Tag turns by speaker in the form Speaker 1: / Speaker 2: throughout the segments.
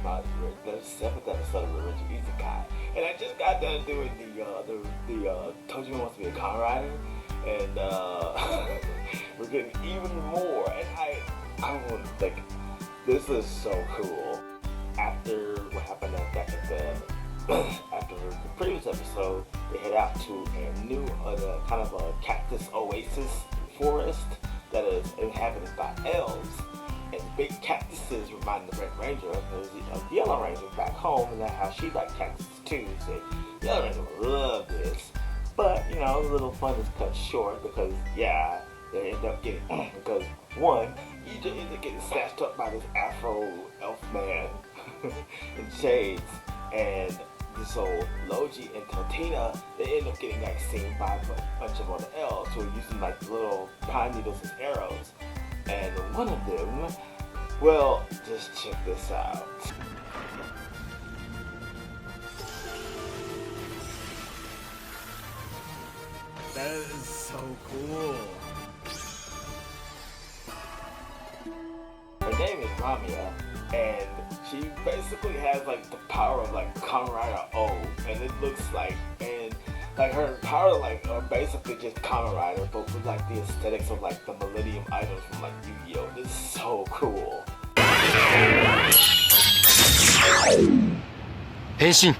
Speaker 1: about the 7th episode of Ranger Isekai, and I just got done doing the Toji wants to be a Kamen Rider, and we're getting even more, and I want like, this is so cool. After what happened back at the after the previous episode, they head out to a new kind of a cactus oasis forest that is inhabited by elves. And big cactuses remind the Red Ranger of the Yellow Ranger back home, and that how she liked cactuses too. So Yellow Ranger would love this, but you know, the little fun is cut short because yeah, they end up getting because one, Ija ends up getting snatched up by this Afro elf man in shades, and so Logi and Totina, they end up getting like seen by a bunch of other elves who are using like little pine needles as arrows. And one of them, well, just check this out.
Speaker 2: That is so cool.
Speaker 1: Her name is Ramia, and she basically has like the power of like Kamen Rider O, and it looks like, and like her power like are basically just Kamen Rider, but with like the aesthetics of like the Millennium items from like Yu-Gi-Oh! This is so cool.
Speaker 3: 変身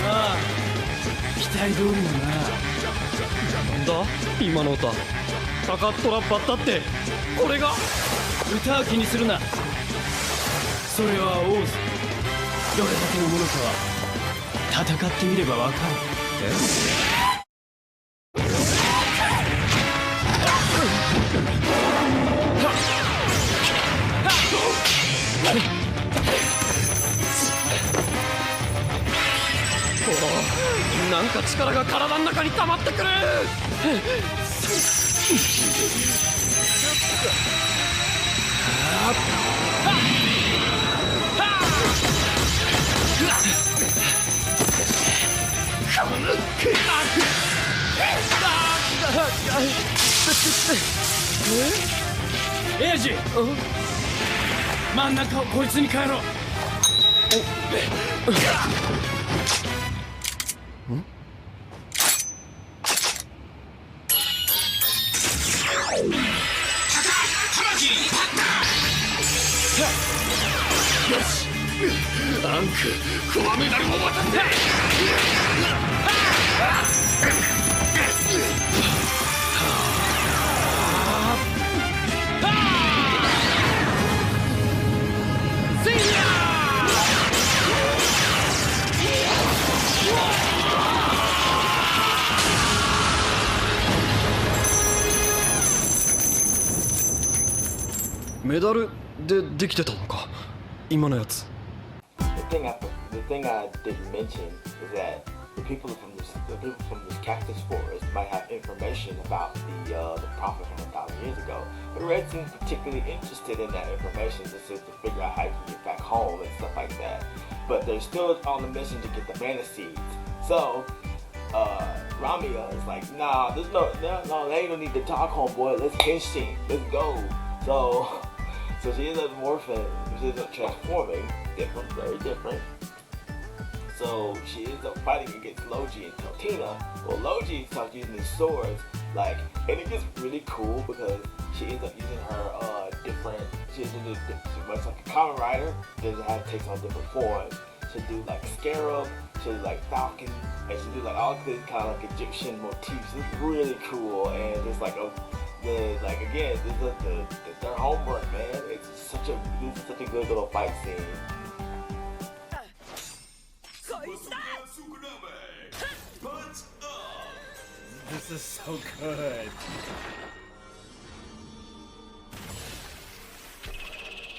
Speaker 2: ああ、期待通りだな。なんだ今の歌。かかっとらばったって、これが歌は気にするな。それはオーズ。どれだけのものかは戦ってみればわかる。なんか力が体の中に溜まってくる。エイジ、真ん中をこいつに変えろ。よし、アンクコアメダルも渡って。メダルでできてたのか、今のやつ。
Speaker 1: The thing I didn't mention is that the people from this cactus forest might have information about the prophet from 1,000 years ago. But Red seems particularly interested in that information just to figure out how to get back home and stuff like that. But they're still on the mission to get the mana seeds. So Ramia is like, nah, there's no, they ain't gonna need to talk, homeboy. Let's henshin, let's go. So she ends up morphing, she ends up transforming, different, very different. So she ends up fighting against Logi and Totina. Well, Logi starts using his swords, like, and it gets really cool because she ends up using her she much like a Kamen Rider, then it has takes on different forms. She'll do like Scarab, she'll do like Falcon, and she'll do like all this kind of like Egyptian motifs. It's really cool, and it's like again, this is their homework, man. It's such a good little fight scene.
Speaker 2: This is so good.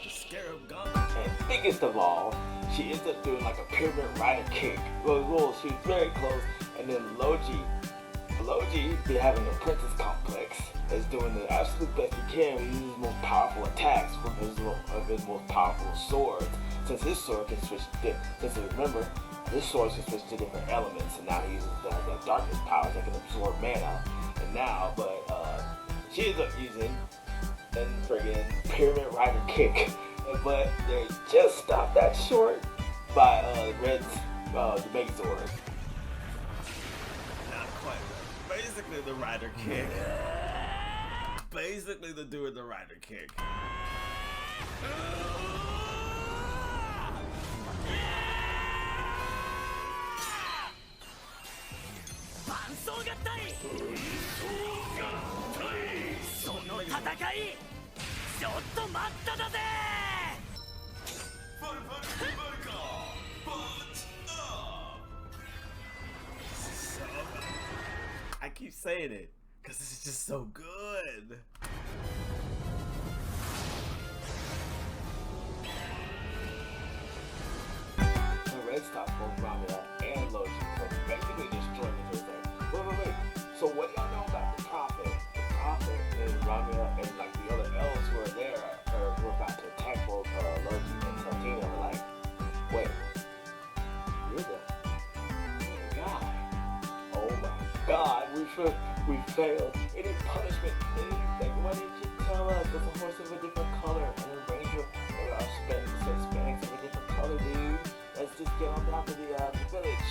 Speaker 2: The Scarab Gauntlet.
Speaker 1: And biggest of all, she ends up doing like a pyramid rider kick. Well, she's very close, and then Logi be having a princess complex, is doing the absolute best he can. He uses his most powerful attacks from his most powerful swords. Since his sword can switch, since remember, his sword can switch to different elements, and now he uses the darkness powers that can absorb mana. And now, but she ends up using a friggin' Pyramid Rider kick, but they just stopped that short by Red's the Megazord.
Speaker 3: Not quite. Basically the Rider kick. Basically the doing the Rider kick. I keep saying it because this is just so good.
Speaker 1: So Red stopped both Ramia and Logi, so basically destroying the whole thing. Wait. So what do y'all know about the Prophet? The Prophet and Ramia and like the other elves who are there, or who are about to attack both Logi and Santina, were like, wait, you're the guy. Oh my God, we failed. Any punishment? Like, why didn't you tell us? There's a horse of a different color and a ranger or a Hispanics of a different color, dude. Let's just get on down to the village.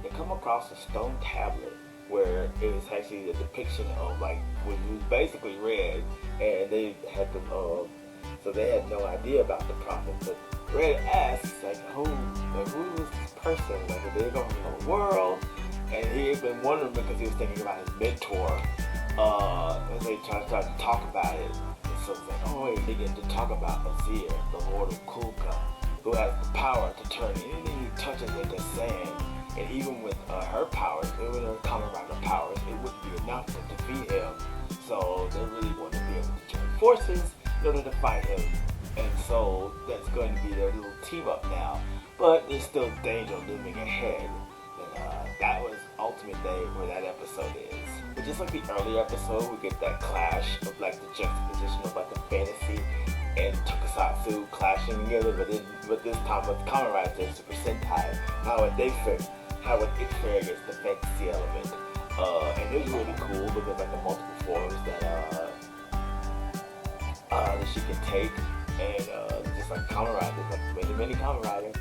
Speaker 1: They come across a stone tablet where it was actually a depiction of like what was basically red, and they had the so they had no idea about the prophet. But Red asks like, who was this person? Like, are they going from the world? And he had been wondering because he was thinking about his mentor. And they tried to talk about it. And so it's like, oh wait, they get to talk about Azir, the Lord of Kulka, who has the power to turn anything he touches into sand. And even with her powers, even her Kamen Rider powers, it wouldn't be enough to defeat him. So they really want to be able to join forces in order to fight him. And so that's going to be their little team up now. But there's still danger looming ahead. And that was Ultimate Day where that episode is. But just like the earlier episode, we get that clash of like the juxtaposition of like the fantasy and Tokusatsu clashing together, but this time with Kamen Rider and Super Sentai, how would it fare against the fantasy element? And it was really cool because like the multiple forms that she can take, and just like Kamen Rider, like many Kamen Rider.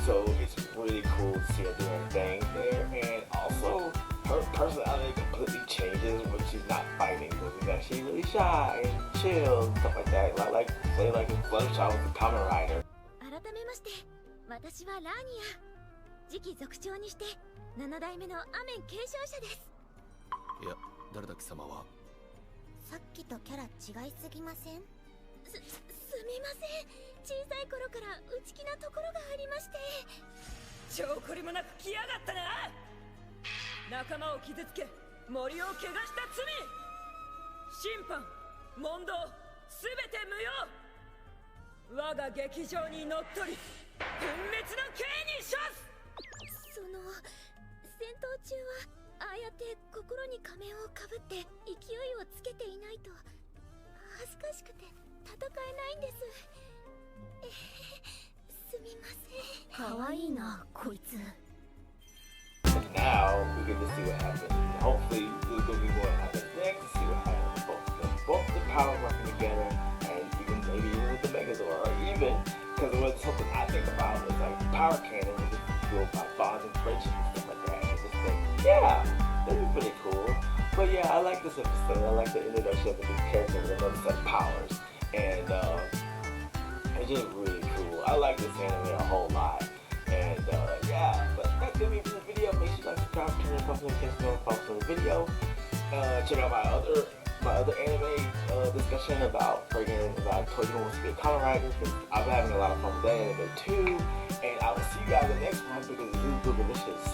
Speaker 1: So it's really cool to see her doing her thing there, and also her personality completely changes when she's not fighting, because she's actually really shy and chill and stuff like that. Like say like in Fluttershy with the Kamen Rider.
Speaker 4: 改めまして、私はラーニア。次期族長にして7代目のアメン継承者です。
Speaker 5: いや、誰だ貴様は。
Speaker 4: さっきとキャラ違いすぎません？すみません。小さい頃から内気なところがありまして。
Speaker 6: 証拠りもなく来やがったな。仲間を傷つけ、森を怪我した罪。審判、問答、すべて無用。我が劇場にのっとり、分滅の刑に処す。
Speaker 4: その戦闘中はああやって心に仮面をかぶって勢いをつけていないと恥ずかしくて戦えないんです。すみません。かわいいなこいつ。
Speaker 1: Now we get to see what happens. Hopefully there's going to be more happens next to see what happens. Both the power working together, and maybe even with the Megazord, or even because it was something I think about was like power cannon was just built by bonds and friendship and stuff like that. And just think, yeah, that'd be pretty cool. But yeah, I like this episode. I like the introduction of the new character with another set of powers, and it's just really cool. I like this anime a whole lot. And yeah, but that's gonna be it for the video. Make sure you like, subscribe, turn on post notifications, follow on the video. Check out my other anime discussion about Toy wants to be a Kamen Rider, because I've been having a lot of fun with that anime too. And I will see you guys in the next one because it is delicious.